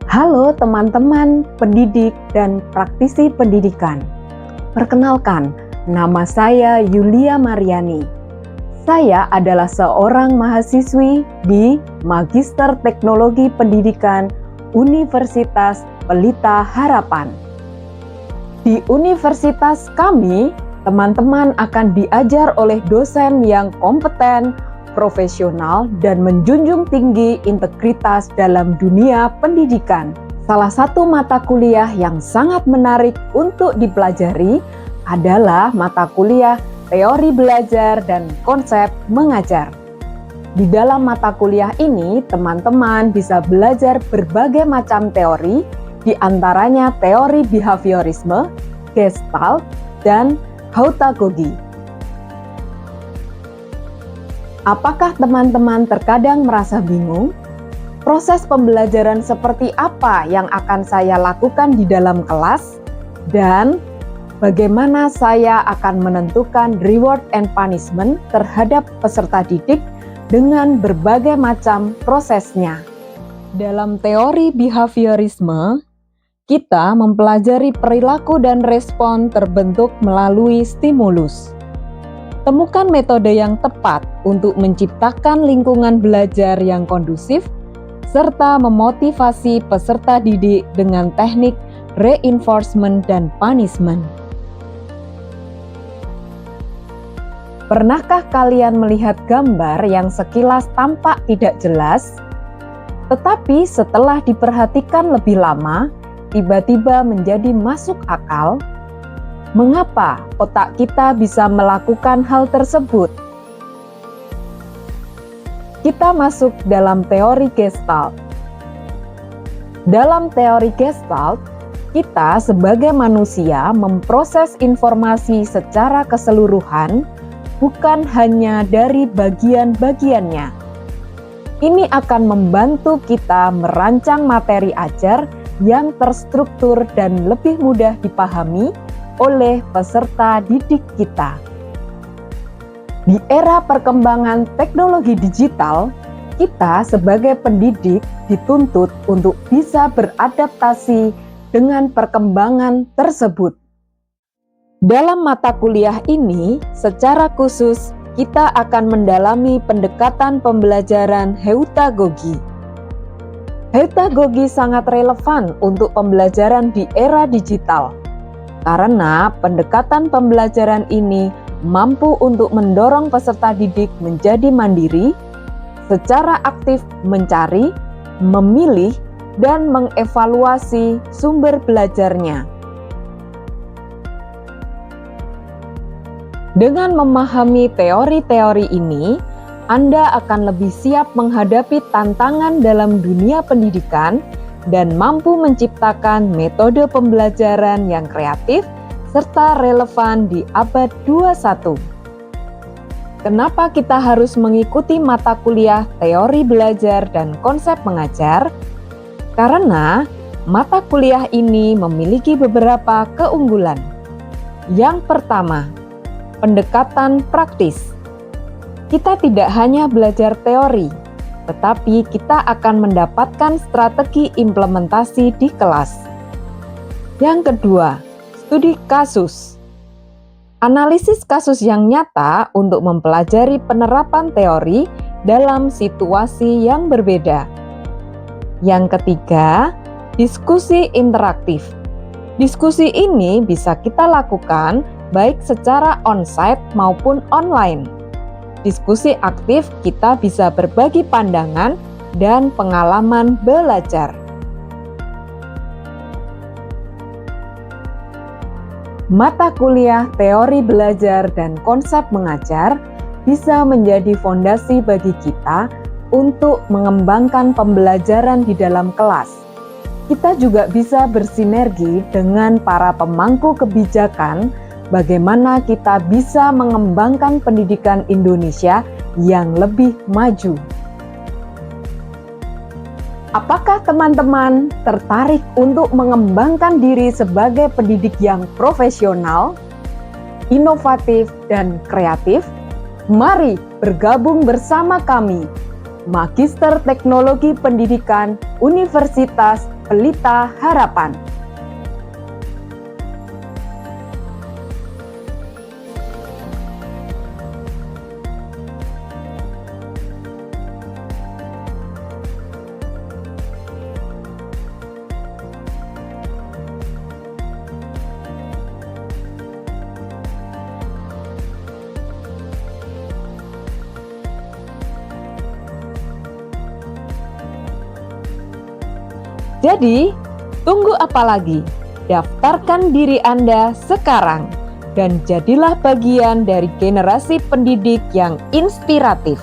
Halo teman-teman pendidik dan praktisi pendidikan. Perkenalkan, nama saya Yulia Mariani. Saya adalah seorang mahasiswi di Magister Teknologi Pendidikan Universitas Pelita Harapan. Di universitas kami, teman-teman akan diajar oleh dosen yang kompeten, profesional, dan menjunjung tinggi integritas dalam dunia pendidikan. Salah satu mata kuliah yang sangat menarik untuk dipelajari adalah mata kuliah teori belajar dan konsep mengajar. Di dalam mata kuliah ini, teman-teman bisa belajar berbagai macam teori, di antaranya teori behaviorisme, Gestalt, dan Heutagogy. Apakah teman-teman terkadang merasa bingung? Proses pembelajaran seperti apa yang akan saya lakukan di dalam kelas? Dan bagaimana saya akan menentukan reward and punishment terhadap peserta didik dengan berbagai macam prosesnya? Dalam teori behaviorisme, kita mempelajari perilaku dan respon terbentuk melalui stimulus. Temukan metode yang tepat untuk menciptakan lingkungan belajar yang kondusif, serta memotivasi peserta didik dengan teknik reinforcement dan punishment. Pernahkah kalian melihat gambar yang sekilas tampak tidak jelas, tetapi setelah diperhatikan lebih lama, tiba-tiba menjadi masuk akal? Mengapa otak kita bisa melakukan hal tersebut? Kita masuk dalam teori Gestalt. Dalam teori Gestalt, kita sebagai manusia memproses informasi secara keseluruhan, bukan hanya dari bagian-bagiannya. Ini akan membantu kita merancang materi ajar yang terstruktur dan lebih mudah dipahami oleh peserta didik kita. Di era perkembangan teknologi digital, kita sebagai pendidik dituntut untuk bisa beradaptasi dengan perkembangan tersebut. Dalam mata kuliah ini, secara khusus kita akan mendalami pendekatan pembelajaran Heutagogy. Heutagogy sangat relevan untuk pembelajaran di era digital, karena pendekatan pembelajaran ini mampu untuk mendorong peserta didik menjadi mandiri, secara aktif mencari, memilih, dan mengevaluasi sumber belajarnya. Dengan memahami teori-teori ini, Anda akan lebih siap menghadapi tantangan dalam dunia pendidikan dan mampu menciptakan metode pembelajaran yang kreatif serta relevan di abad 21. Kenapa kita harus mengikuti mata kuliah teori belajar dan konsep mengajar? Karena mata kuliah ini memiliki beberapa keunggulan. Yang pertama, pendekatan praktis. Kita tidak hanya belajar teori, tetapi kita akan mendapatkan strategi implementasi di kelas. Yang kedua, studi kasus. Analisis kasus yang nyata untuk mempelajari penerapan teori dalam situasi yang berbeda. Yang ketiga, diskusi interaktif. Diskusi ini bisa kita lakukan baik secara on-site maupun online. Diskusi aktif kita bisa berbagi pandangan dan pengalaman belajar. Mata kuliah teori belajar dan konsep mengajar bisa menjadi fondasi bagi kita untuk mengembangkan pembelajaran di dalam kelas. Kita juga bisa bersinergi dengan para pemangku kebijakan bagaimana kita bisa mengembangkan pendidikan Indonesia yang lebih maju. Apakah teman-teman tertarik untuk mengembangkan diri sebagai pendidik yang profesional, inovatif, dan kreatif? Mari bergabung bersama kami Magister Teknologi Pendidikan Universitas Pelita Harapan. Jadi, tunggu apa lagi? Daftarkan diri Anda sekarang dan jadilah bagian dari generasi pendidik yang inspiratif.